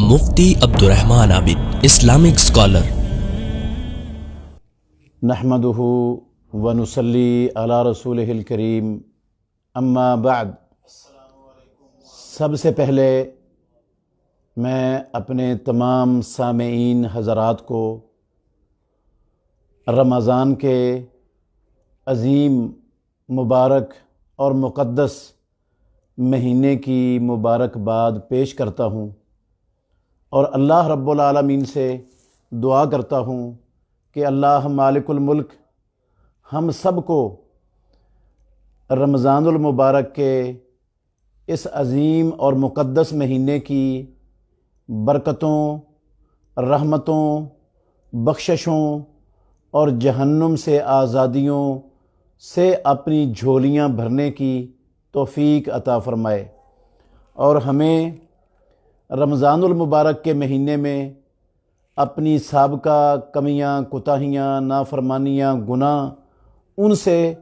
مفتی عبدالرحمن عابد، Islamic scholar. نحمدہ ونصلی علی رسولہ الکریم، اما بعد۔ سب سے پہلے میں اپنے تمام سامعین حضرات کو رمضان کے عظیم، مبارک اور مقدس مہینے کی مبارکباد پیش کرتا ہوں، اور اللہ رب العالمین سے دعا کرتا ہوں کہ اللہ مالک الملک ہم سب کو رمضان المبارک کے اس عظیم اور مقدس مہینے کی برکتوں، رحمتوں، بخششوں اور جہنم سے آزادیوں سے اپنی جھولیاں بھرنے کی توفیق عطا فرمائے، اور ہمیں رمضان المبارک کے مہینے میں اپنی سابقہ کمیاں، کوتاہیاں، نافرمانیاں، گناہ، ان سے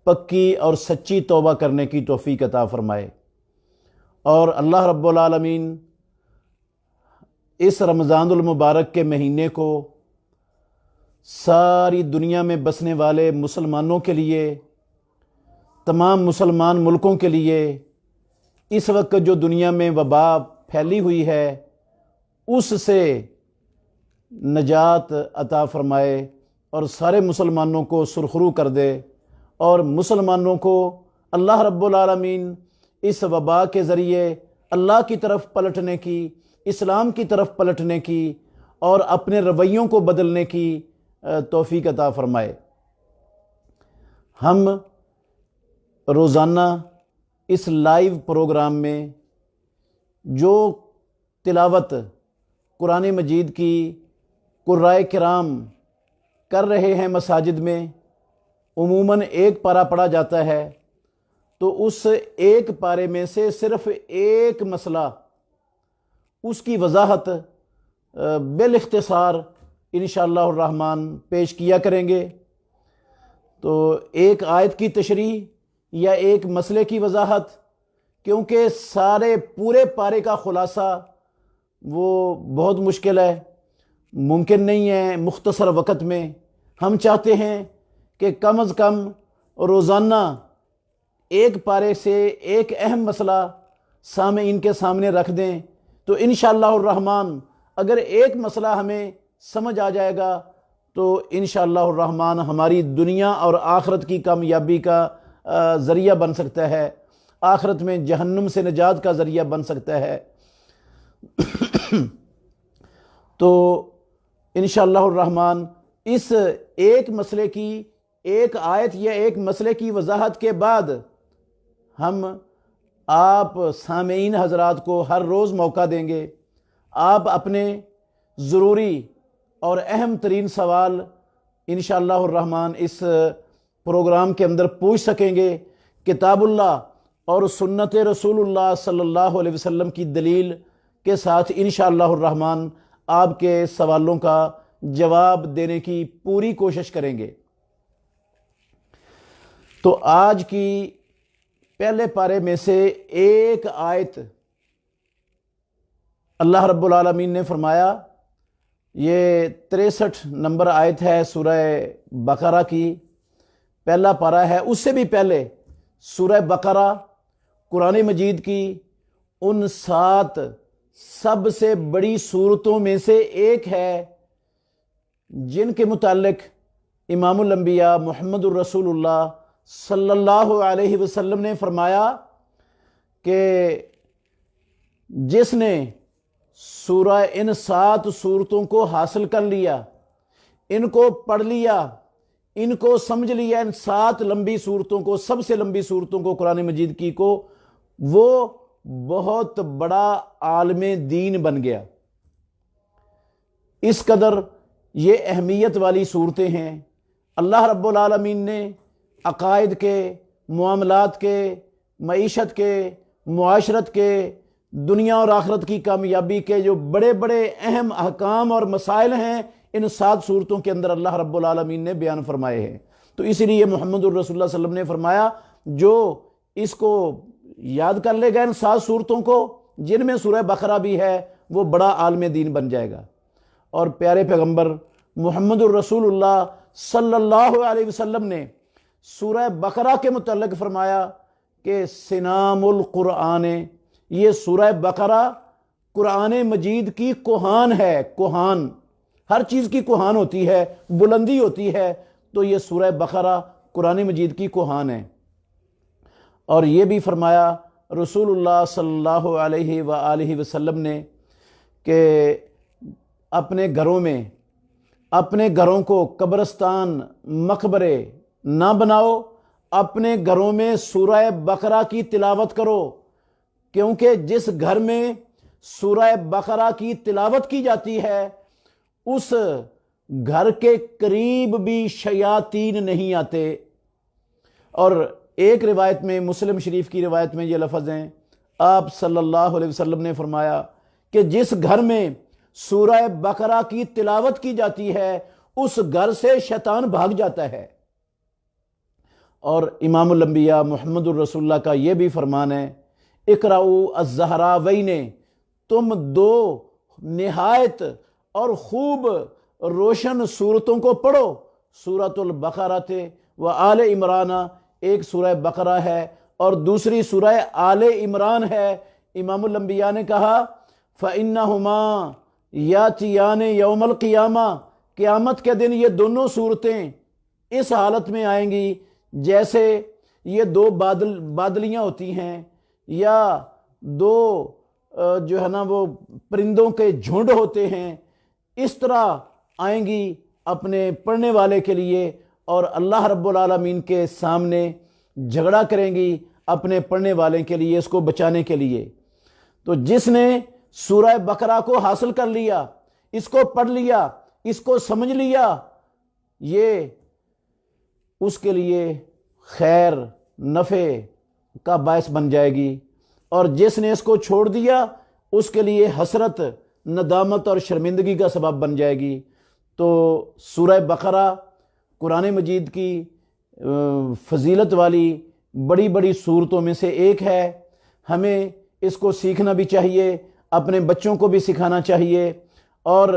پکی اور سچی توبہ کرنے کی توفیق عطا فرمائے، اور اللہ رب العالمین اس رمضان المبارک کے مہینے کو ساری دنیا میں بسنے والے مسلمانوں کے لیے، تمام مسلمان ملکوں کے لیے، اس وقت جو دنیا میں وبا پھیلی ہوئی ہے اس سے نجات عطا فرمائے، اور سارے مسلمانوں کو سرخرو کر دے، اور مسلمانوں کو اللہ رب العالمین اس وبا کے ذریعے اللہ کی طرف پلٹنے کی، اسلام کی طرف پلٹنے کی اور اپنے رویوں کو بدلنے کی توفیق عطا فرمائے۔ ہم روزانہ اس لائیو پروگرام میں جو تلاوت قرآن مجید کی قرائے کرام کر رہے ہیں مساجد میں، عموماً ایک پارہ پڑھا جاتا ہے، تو اس ایک پارے میں سے صرف ایک مسئلہ، اس کی وضاحت بالاختصار انشاءاللہ الرحمن پیش کیا کریں گے۔ تو ایک آیت کی تشریح یا ایک مسئلے کی وضاحت، کیونکہ سارے پورے پارے کا خلاصہ وہ بہت مشکل ہے، ممکن نہیں ہے مختصر وقت میں۔ ہم چاہتے ہیں کہ کم از کم روزانہ ایک پارے سے ایک اہم مسئلہ سامعین کے سامنے رکھ دیں، تو انشاءاللہ الرحمن اگر ایک مسئلہ ہمیں سمجھ آ جائے گا تو انشاءاللہ الرحمن ہماری دنیا اور آخرت کی کامیابی کا ذریعہ بن سکتا ہے، آخرت میں جہنم سے نجات کا ذریعہ بن سکتا ہے۔ تو انشاءاللہ الرحمن اس ایک مسئلے کی، ایک آیت یا ایک مسئلے کی وضاحت کے بعد ہم آپ سامعین حضرات کو ہر روز موقع دیں گے، آپ اپنے ضروری اور اہم ترین سوال انشاءاللہ الرحمن اس پروگرام کے اندر پوچھ سکیں گے، کتاب اللہ اور سنت رسول اللہ صلی اللہ علیہ وسلم کی دلیل کے ساتھ انشاءاللہ الرحمن آپ کے سوالوں کا جواب دینے کی پوری کوشش کریں گے۔ تو آج کی پہلے پارے میں سے ایک آیت اللہ رب العالمین نے فرمایا، یہ 63 نمبر آیت ہے سورہ بقرہ کی، پہلا پارہ ہے۔ اس سے بھی پہلے سورہ بقرہ قرآن مجید کی ان 7 سب سے بڑی سورتوں میں سے ایک ہے جن کے متعلق امام الانبیاء محمد الرسول اللہ صلی اللہ علیہ وسلم نے فرمایا کہ جس نے ان 7 سورتوں کو حاصل کر لیا، ان کو پڑھ لیا، ان کو سمجھ لیا، ان 7 لمبی صورتوں کو، سب سے لمبی صورتوں کو قرآن مجید کی کو، وہ بہت بڑا عالم دین بن گیا۔ اس قدر یہ اہمیت والی صورتیں ہیں۔ اللہ رب العالمین نے عقائد کے، معاملات کے، معیشت کے، معاشرت کے، دنیا اور آخرت کی کامیابی کے جو بڑے بڑے اہم احکام اور مسائل ہیں، ان 7 صورتوں کے اندر اللہ رب العالمین نے بیان فرمائے ہیں۔ تو اسی لیے محمد الرسول اللہ صلی اللہ علیہ وسلم نے فرمایا، جو اس کو یاد کر لے گا ان 7 صورتوں کو، جن میں سورہ بقرہ بھی ہے، وہ بڑا عالم دین بن جائے گا۔ اور پیارے پیغمبر محمد الرسول اللہ صلی اللہ علیہ وسلم نے سورہ بقرہ کے متعلق فرمایا کہ سنام القرآن، یہ سورہ بقرہ قرآن مجید کی کوہان ہے۔ کوہان، ہر چیز کی کوہان ہوتی ہے، بلندی ہوتی ہے، تو یہ سورہ بقرہ قرآن مجید کی کوہان ہے۔ اور یہ بھی فرمایا رسول اللہ صلی اللہ علیہ وآلہ وسلم نے کہ اپنے گھروں میں، اپنے گھروں کو قبرستان، مقبرے نہ بناؤ، اپنے گھروں میں سورہ بقرہ کی تلاوت کرو، کیونکہ جس گھر میں سورہ بقرہ کی تلاوت کی جاتی ہے اس گھر کے قریب بھی شیاطین نہیں آتے۔ اور ایک روایت میں، مسلم شریف کی روایت میں یہ لفظ ہیں، آپ صلی اللہ علیہ وسلم نے فرمایا کہ جس گھر میں سورہ بقرہ کی تلاوت کی جاتی ہے اس گھر سے شیطان بھاگ جاتا ہے۔ اور امام الانبیاء محمد الرسول اللہ کا یہ بھی فرمان ہے، اقرؤوا الزہراوین، تم دو نہایت اور خوب روشن صورتوں کو پڑھو، سورۃ البقرہ و آل عمران، ایک سورہ بقرہ ہے اور دوسری سورہ آل عمران ہے۔ امام الانبیاء نے کہا فَإِنَّهُمَا یاتیان یوم القیامہ، قیامت کے دن یہ دونوں صورتیں اس حالت میں آئیں گی جیسے یہ دو بادلیاں ہوتی ہیں یا دو جو ہے نا وہ پرندوں کے جھنڈ ہوتے ہیں، اس طرح آئیں گی اپنے پڑھنے والے کے لیے، اور اللہ رب العالمین کے سامنے جھگڑا کریں گی اپنے پڑھنے والے کے لیے، اس کو بچانے کے لیے۔ تو جس نے سورہ بقرہ کو حاصل کر لیا، اس کو پڑھ لیا، اس کو سمجھ لیا، یہ اس کے لیے خیر نفع کا باعث بن جائے گی، اور جس نے اس کو چھوڑ دیا اس کے لیے حسرت، ندامت اور شرمندگی کا سبب بن جائے گی۔ تو سورہ بقرہ قرآن مجید کی فضیلت والی بڑی بڑی صورتوں میں سے ایک ہے۔ ہمیں اس کو سیکھنا بھی چاہیے، اپنے بچوں کو بھی سکھانا چاہیے، اور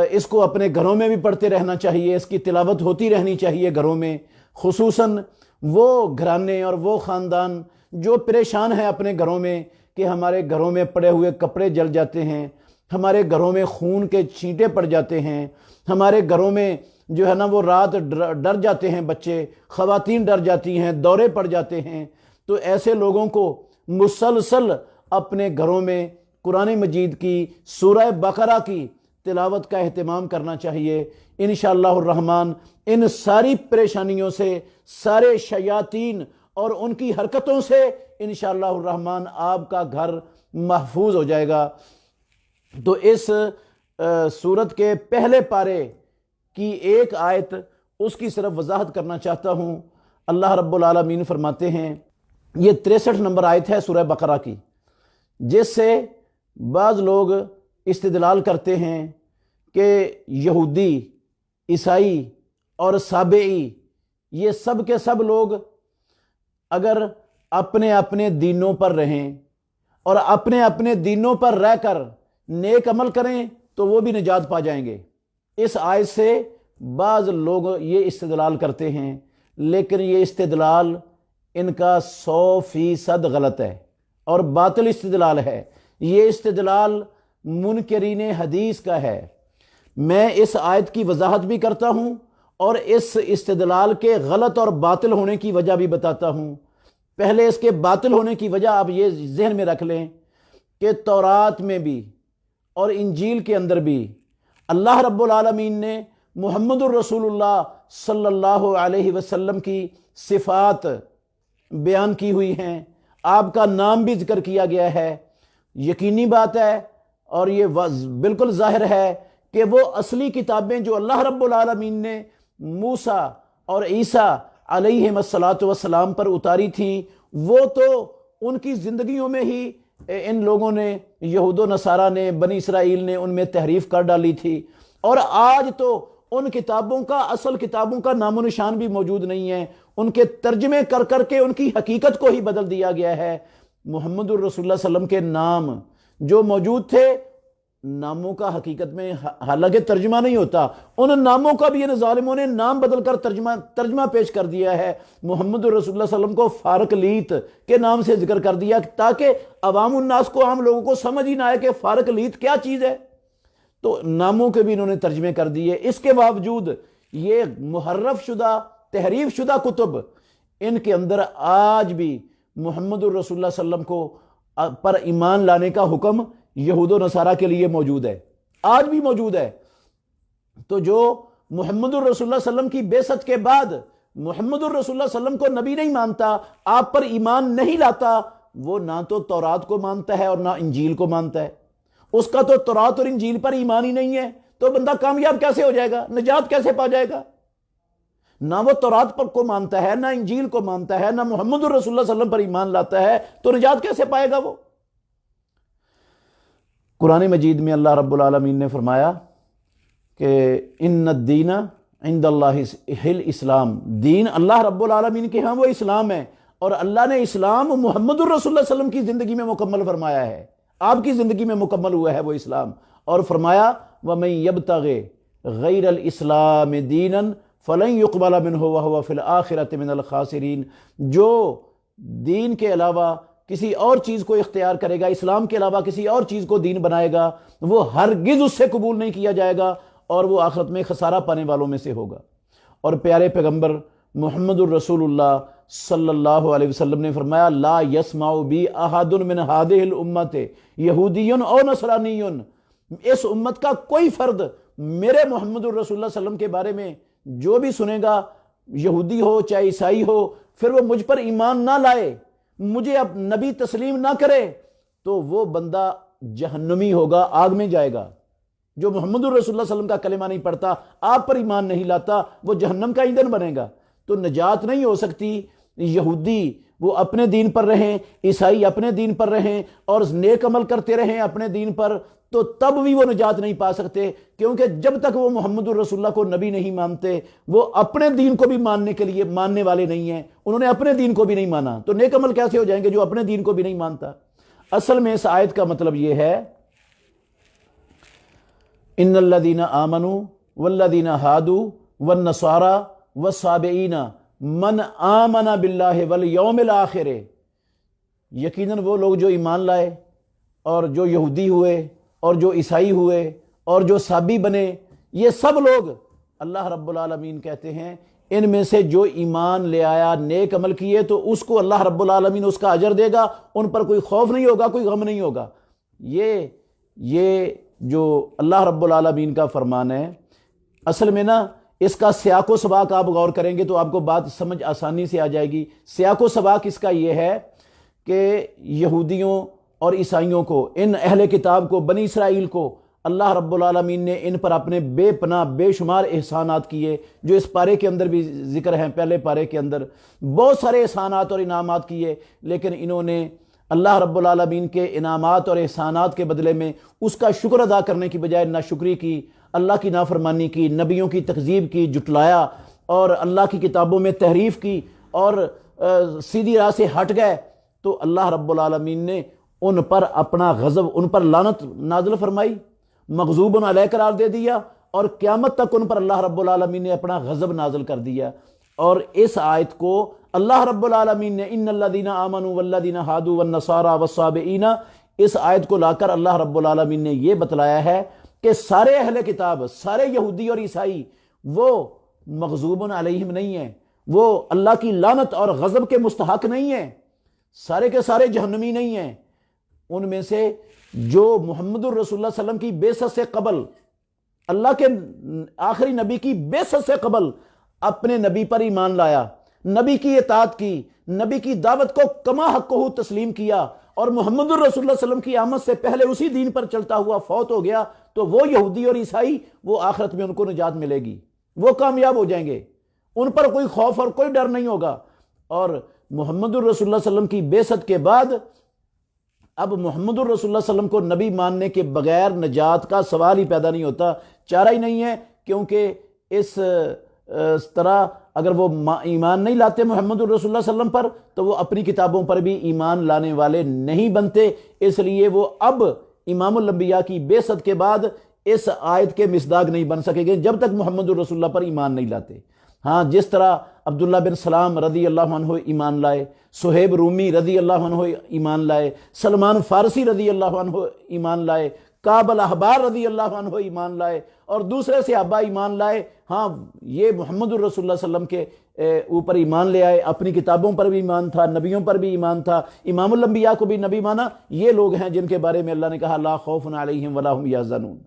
اس کو اپنے گھروں میں بھی پڑھتے رہنا چاہیے، اس کی تلاوت ہوتی رہنی چاہیے گھروں میں، خصوصاً وہ گھرانے اور وہ خاندان جو پریشان ہیں اپنے گھروں میں کہ ہمارے گھروں میں پڑے ہوئے کپڑے جل جاتے ہیں، ہمارے گھروں میں خون کے چھینٹے پڑ جاتے ہیں، ہمارے گھروں میں جو ہے نا وہ رات ڈر جاتے ہیں، بچے، خواتین ڈر جاتی ہیں، دورے پڑ جاتے ہیں۔ تو ایسے لوگوں کو مسلسل اپنے گھروں میں قرآن مجید کی سورہ بقرہ کی تلاوت کا اہتمام کرنا چاہیے۔ انشاءاللہ الرحمن ان ساری پریشانیوں سے، سارے شیاطین اور ان کی حرکتوں سے انشاءاللہ الرحمن آپ کا گھر محفوظ ہو جائے گا۔ تو اس سورت کے پہلے پارے کی ایک آیت، اس کی صرف وضاحت کرنا چاہتا ہوں۔ اللہ رب العالمین فرماتے ہیں، یہ 63 نمبر آیت ہے سورہ بقرہ کی، جس سے بعض لوگ استدلال کرتے ہیں کہ یہودی، عیسائی اور سابعی، یہ سب کے سب لوگ اگر اپنے اپنے دینوں پر رہیں اور اپنے اپنے دینوں پر رہ کر نیک عمل کریں تو وہ بھی نجات پا جائیں گے۔ اس آیت سے بعض لوگ یہ استدلال کرتے ہیں، لیکن یہ استدلال ان کا 100% غلط ہے اور باطل استدلال ہے۔ یہ استدلال منکرین حدیث کا ہے۔ میں اس آیت کی وضاحت بھی کرتا ہوں اور اس استدلال کے غلط اور باطل ہونے کی وجہ بھی بتاتا ہوں۔ پہلے اس کے باطل ہونے کی وجہ آپ یہ ذہن میں رکھ لیں کہ تورات میں بھی اور انجیل کے اندر بھی اللہ رب العالمین نے محمد الرسول اللہ صلی اللہ علیہ وسلم کی صفات بیان کی ہوئی ہیں، آپ کا نام بھی ذکر کیا گیا ہے۔ یقینی بات ہے اور یہ بالکل ظاہر ہے کہ وہ اصلی کتابیں جو اللہ رب العالمین نے موسیٰ اور عیسیٰ علیہ السلام پر اتاری تھیں، وہ تو ان کی زندگیوں میں ہی ان لوگوں نے، یہود و نصارہ نے، بنی اسرائیل نے ان میں تحریف کر ڈالی تھی، اور آج تو ان کتابوں کا، اصل کتابوں کا نام و نشان بھی موجود نہیں ہے، ان کے ترجمے کر کر کے ان کی حقیقت کو ہی بدل دیا گیا ہے۔ محمد الرسول اللہ صلی اللہ علیہ وسلم کے نام جو موجود تھے ناموں کا حقیقت میں حالانکہ ترجمہ نہیں ہوتا، ان ناموں کا بھی ان ظالموں نے نام بدل کر ترجمہ پیش کر دیا ہے۔ محمد رسول اللہ صلی اللہ علیہ وسلم کو فارق لیت کے نام سے ذکر کر دیا تاکہ عوام الناس کو، عام لوگوں کو سمجھ ہی نہ آئے کہ فارق لیت کیا چیز ہے، تو ناموں کے بھی انہوں نے ترجمے کر دیے۔ اس کے باوجود یہ محرف شدہ، تحریف شدہ کتب، ان کے اندر آج بھی محمد الرسول اللہ صلی اللہ علیہ وسلم کو پر ایمان لانے کا حکم یہود و نصارہ کے لیے موجود ہے، آج بھی موجود ہے۔ تو جو محمد الرسول اللہ صلی اللہ علیہ وسلم کی بعثت کے بعد محمد الرسول اللہ صلی اللہ علیہ وسلم کو نبی نہیں مانتا، آپ پر ایمان نہیں لاتا، وہ نہ تو تورات کو مانتا ہے اور نہ انجیل کو مانتا ہے۔ اس کا تو تورات اور انجیل پر ایمان ہی نہیں ہے، تو بندہ کامیاب کیسے ہو جائے گا، نجات کیسے پا جائے گا؟ نہ وہ تورات پر کو مانتا ہے، نہ انجیل کو مانتا ہے، نہ محمد الرسول اللہ صلی اللہ علیہ وسلم پر ایمان لاتا ہے، تو نجات کیسے پائے گا وہ؟ قرآن مجید میں اللہ رب العالمین نے فرمایا کہ ان الدین عند اللہ الاسلام، دین اللہ رب العالمین کے ہاں وہ اسلام ہے، اور اللہ نے اسلام محمد الرسول اللہ صلی اللہ علیہ وسلم کی زندگی میں مکمل فرمایا ہے، آپ کی زندگی میں مکمل ہوا ہے وہ اسلام، اور فرمایا وَمَن يَبْتَغِ غَيْرَ الْإِسْلَامِ دِينًا فَلَن يُقْبَلَ مِنْهُ وَهُوَ فِي الْآخِرَةِ مِنَ الْخَاسِرِينَ، جو دین کے علاوہ کسی اور چیز کو اختیار کرے گا، اسلام کے علاوہ کسی اور چیز کو دین بنائے گا، وہ ہرگز اس سے قبول نہیں کیا جائے گا، اور وہ آخرت میں خسارہ پانے والوں میں سے ہوگا۔ اور پیارے پیغمبر محمد الرسول اللہ صلی اللہ علیہ وسلم نے فرمایا لا یسمع بی احد من هذه الامت یہودی او نصرانی، اس امت کا کوئی فرد میرے محمد الرسول اللہ صلی اللہ علیہ وسلم کے بارے میں جو بھی سنے گا، یہودی ہو چاہے عیسائی ہو، پھر وہ مجھ پر ایمان نہ لائے، مجھے اب نبی تسلیم نہ کرے، تو وہ بندہ جہنمی ہوگا، آگ میں جائے گا۔ جو محمد الرسول اللہ صلی اللہ علیہ وسلم کا کلمہ نہیں پڑھتا، آپ پر ایمان نہیں لاتا، وہ جہنم کا ایندھن بنے گا۔ تو نجات نہیں ہو سکتی، یہودی وہ اپنے دین پر رہیں، عیسائی اپنے دین پر رہیں، اور نیک عمل کرتے رہیں اپنے دین پر، تو تب بھی وہ نجات نہیں پا سکتے، کیونکہ جب تک وہ محمد الرسول اللہ کو نبی نہیں مانتے، وہ اپنے دین کو بھی ماننے کے لیے ماننے والے نہیں ہیں، انہوں نے اپنے دین کو بھی نہیں مانا، تو نیک عمل کیسے ہو جائیں گے جو اپنے دین کو بھی نہیں مانتا؟ اصل میں اس آیت کا مطلب یہ ہے ان الذین آمنوا والذین ہادوا والنصارى والصابئین من آمن باللہ والیوم الآخر، یقیناً وہ لوگ جو ایمان لائے، اور جو یہودی ہوئے، اور جو عیسائی ہوئے، اور جو صابی بنے، یہ سب لوگ اللہ رب العالمین کہتے ہیں ان میں سے جو ایمان لے آیا، نیک عمل کیے، تو اس کو اللہ رب العالمین اس کا اجر دے گا، ان پر کوئی خوف نہیں ہوگا، کوئی غم نہیں ہوگا۔ یہ جو اللہ رب العالمین کا فرمان ہے، اصل میں نا اس کا سیاق و سباق آپ غور کریں گے تو آپ کو بات سمجھ آسانی سے آ جائے گی۔ سیاق و سباق اس کا یہ ہے کہ یہودیوں اور عیسائیوں کو، ان اہل کتاب کو، بنی اسرائیل کو، اللہ رب العالمین نے ان پر اپنے بے پناہ بے شمار احسانات کیے، جو اس پارے کے اندر بھی ذکر ہیں، پہلے پارے کے اندر بہت سارے احسانات اور انعامات کیے، لیکن انہوں نے اللہ رب العالمین کے انعامات اور احسانات کے بدلے میں اس کا شکر ادا کرنے کی بجائے ناشکری کی، اللہ کی نافرمانی کی، نبیوں کی تکذیب کی، جھٹلایا، اور اللہ کی کتابوں میں تحریف کی، اور سیدھی راہ سے ہٹ گئے، تو اللہ رب العالمین نے ان پر اپنا غضب، ان پر لعنت نازل فرمائی، مغضوب علیہ قرار دے دیا، اور قیامت تک ان پر اللہ رب العالمین نے اپنا غضب نازل کر دیا۔ اور اس آیت کو اللہ رب العالمین نے ان الذین آمنوا والذین ہادوا والنصارى والصابئین، اس آیت کو لا کر اللہ رب العالمین نے یہ بتلایا ہے کہ سارے اہل کتاب، سارے یہودی اور عیسائی وہ مغضوب علیہم نہیں ہیں، وہ اللہ کی لعنت اور غضب کے مستحق نہیں ہیں، سارے کے سارے جہنمی نہیں ہیں۔ ان میں سے جو محمد الرسول اللہ صلی اللہ علیہ وسلم کی بعثت سے قبل، اللہ کے آخری نبی کی بعثت سے قبل اپنے نبی پر ایمان لایا، نبی کی اطاعت کی، نبی کی دعوت کو کما حقہ تسلیم کیا، اور محمد الرسول اللہ صلی اللہ علیہ وسلم کی آمد سے پہلے اسی دین پر چلتا ہوا فوت ہو گیا، تو وہ یہودی اور عیسائی، وہ آخرت میں ان کو نجات ملے گی، وہ کامیاب ہو جائیں گے، ان پر کوئی خوف اور کوئی ڈر نہیں ہوگا۔ اور محمد الرسول اللہ صلی اللہ علیہ وسلم کی بعثت کے بعد اب محمد الرسول اللہ صلی اللہ علیہ وسلم کو نبی ماننے کے بغیر نجات کا سوال ہی پیدا نہیں ہوتا، چارہ ہی نہیں ہے، کیونکہ اس طرح اگر وہ ایمان نہیں لاتے محمد الرسول اللہ صلی اللہ علیہ وسلم پر، تو وہ اپنی کتابوں پر بھی ایمان لانے والے نہیں بنتے، اس لیے وہ اب امام الانبیاء کی بعثت کے بعد اس آیت کے مصداق نہیں بن سکے گے جب تک محمد الرسول اللہ پر ایمان نہیں لاتے۔ ہاں، جس طرح عبداللہ بن سلام رضی اللہ عنہ ایمان لائے، صہیب رومی رضی اللہ عنہ ایمان لائے، سلمان فارسی رضی اللہ عنہ ایمان لائے، کعب الاحبار رضی اللہ عنہ ایمان لائے، اور دوسرے صحابہ ایمان لائے، ہاں یہ محمد الرسول اللہ صلی اللہ علیہ وسلم کے اوپر ایمان لے آئے، اپنی کتابوں پر بھی ایمان تھا، نبیوں پر بھی ایمان تھا، امام الانبیاء کو بھی نبی مانا۔ یہ لوگ ہیں جن کے بارے میں اللہ نے کہا لا خوف علیہم ولا هم یحزنون۔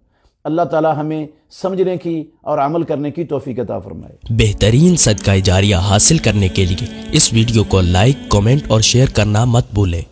اللہ تعالی ہمیں سمجھنے کی اور عمل کرنے کی توفیق عطا فرمائے۔ بہترین صدقہ جاریہ حاصل کرنے کے لیے اس ویڈیو کو لائک، کمنٹ اور شیئر کرنا مت بھولیں۔